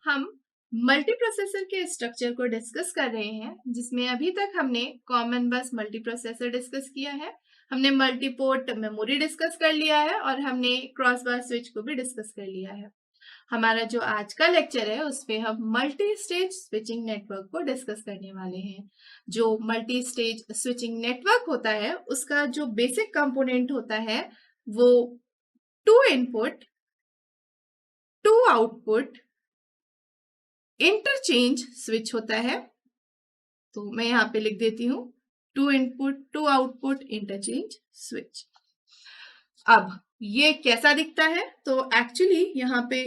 हम मल्टीप्रोसेसर के स्ट्रक्चर को डिस्कस कर रहे हैं, जिसमें अभी तक हमने कॉमन बस मल्टीप्रोसेसर डिस्कस किया है, हमने मल्टीपोर्ट मेमोरी डिस्कस कर लिया है और हमने क्रॉस बार स्विच को भी डिस्कस कर लिया है। हमारा जो आज का लेक्चर है उसमें हम मल्टी स्टेज स्विचिंग नेटवर्क को डिस्कस करने वाले हैं। जो मल्टी स्टेज स्विचिंग नेटवर्क होता है उसका जो बेसिक कंपोनेंट होता है वो 2 इनपुट 2 आउटपुट इंटरचेंज स्विच होता है। तो मैं यहाँ पे लिख देती हूँ 2 इनपुट 2 आउटपुट इंटरचेंज स्विच। अब ये कैसा दिखता है? तो एक्चुअली यहाँ पे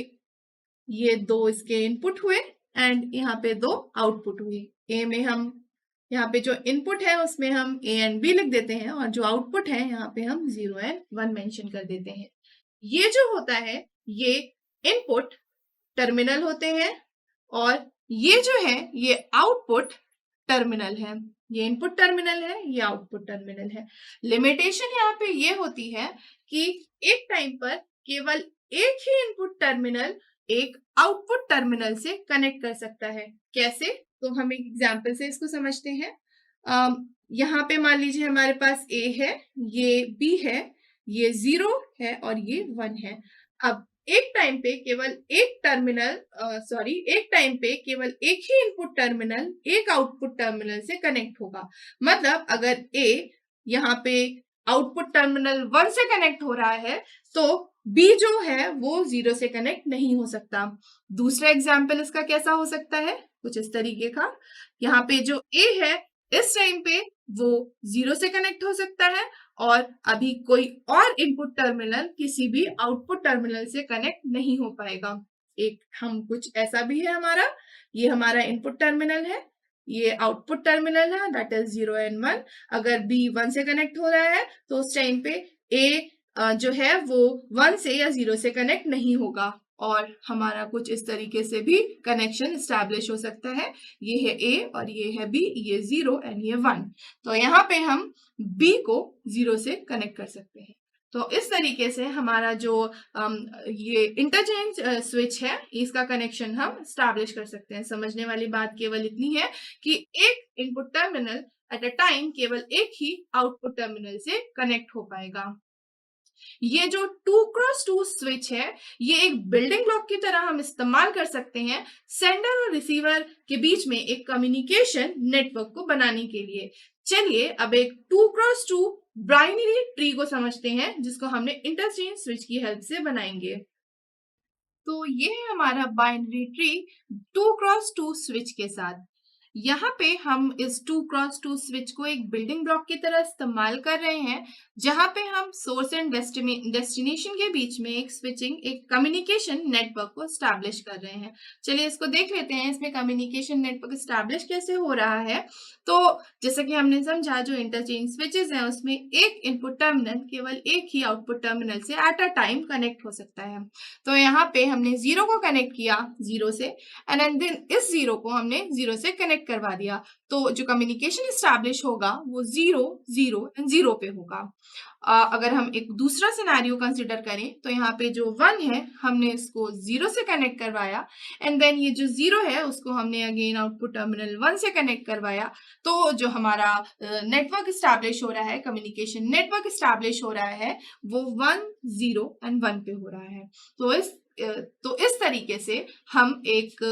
ये 2 इसके इनपुट हुए एंड यहाँ पे 2 आउटपुट हुए। ए में हम यहाँ पे जो इनपुट है उसमें हम ए एंड बी लिख देते हैं और जो आउटपुट है यहाँ पे हम 0 एंड 1 मेंशन कर देते हैं। ये जो होता है ये इनपुट टर्मिनल होते हैं और ये जो है ये आउटपुट टर्मिनल है। ये इनपुट टर्मिनल है, ये आउटपुट टर्मिनल है। लिमिटेशन यहाँ पे ये होती है कि एक टाइम पर केवल एक ही इनपुट टर्मिनल एक आउटपुट टर्मिनल से कनेक्ट कर सकता है। कैसे? तो हम एक एग्जांपल से इसको समझते हैं। यहाँ पे मान लीजिए हमारे पास ए है, ये बी है, ये 0 है और ये 1 है। अब एक टाइम पे केवल एक ही इनपुट टर्मिनल एक आउटपुट टर्मिनल से कनेक्ट होगा। मतलब अगर ए यहाँ पे आउटपुट टर्मिनल 1 से कनेक्ट हो रहा है तो बी जो है वो 0 से कनेक्ट नहीं हो सकता। दूसरा एग्जाम्पल इसका कैसा हो सकता है? कुछ इस तरीके का। यहाँ पे जो ए है इस टाइम पे वो 0 से कनेक्ट हो सकता है और अभी कोई और इनपुट टर्मिनल किसी भी आउटपुट टर्मिनल से कनेक्ट नहीं हो पाएगा। एक हम कुछ ऐसा भी है हमारा, ये हमारा इनपुट टर्मिनल है, ये आउटपुट टर्मिनल है, दैट इज 0 एंड 1। अगर बी 1 से कनेक्ट हो रहा है तो उस टाइम पे ए जो है वो 1 से या 0 से कनेक्ट नहीं होगा और हमारा कुछ इस तरीके से भी कनेक्शन स्टैब्लिश हो सकता है। ये है ए और ये है बी, ये 0 एंड ये 1। तो यहाँ पे हम बी को 0 से कनेक्ट कर सकते हैं। तो इस तरीके से हमारा जो ये इंटरचेंज स्विच है इसका कनेक्शन हम स्टैब्लिश कर सकते हैं। समझने वाली बात केवल इतनी है कि एक input terminal at a time केवल एक ही आउटपुट टर्मिनल से कनेक्ट हो पाएगा। ये जो 2x2 स्विच है ये एक बिल्डिंग ब्लॉक की तरह हम इस्तेमाल कर सकते हैं सेंडर और रिसीवर के बीच में एक कम्युनिकेशन नेटवर्क को बनाने के लिए। चलिए अब एक 2x2 बाइनरी ट्री को समझते हैं जिसको हमने इंटरचेंज स्विच की हेल्प से बनाएंगे। तो ये है हमारा बाइनरी ट्री 2x2 स्विच के साथ। यहाँ पे हम इस 2x2 स्विच को एक बिल्डिंग ब्लॉक की तरह इस्तेमाल कर रहे हैं जहाँ पे हम सोर्स एंड डेस्टिनेशन के बीच में एक स्विचिंग एक कम्युनिकेशन नेटवर्क को स्टैब्लिश कर रहे हैं। चलिए इसको देख लेते हैं इसमें कम्युनिकेशन नेटवर्क स्टैब्लिश कैसे हो रहा है। तो जैसा कि हमने समझा जो इंटरचेंज स्विचेस हैं उसमें एक इनपुट टर्मिनल केवल एक ही आउटपुट टर्मिनल से एट अ टाइम कनेक्ट हो सकता है। तो यहाँ पे हमने 0 को कनेक्ट किया 0 से एंड देन इस 0 को हमने 0 से कनेक्ट करवा दिया। तो जो कम्युनिकेशन स्टैब्लिश होगा वो 0 0 एंड 0 पे होगा। अगर हम एक दूसरा सिनेरियो कंसिडर करें तो यहाँ पे जो 1 है हमने इसको 0 से कनेक्ट करवाया एंड देन ये जो 0 है उसको हमने अगेन आउटपुट टर्मिनल 1 से कनेक्ट करवाया। तो जो हमारा नेटवर्क स्टैब्लिश हो रहा है, कम्युनिकेशन नेटवर्क स्टैब्लिश हो रहा है वो 1 0 एंड 1 पे हो रहा है। तो इस तरीके से हम एक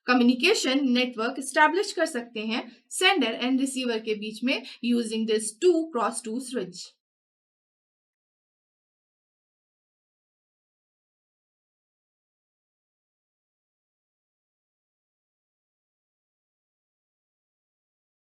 कम्युनिकेशन नेटवर्क स्टैब्लिश कर सकते हैं सेंडर एंड रिसीवर के बीच में यूजिंग दिस 2x2 स्विच।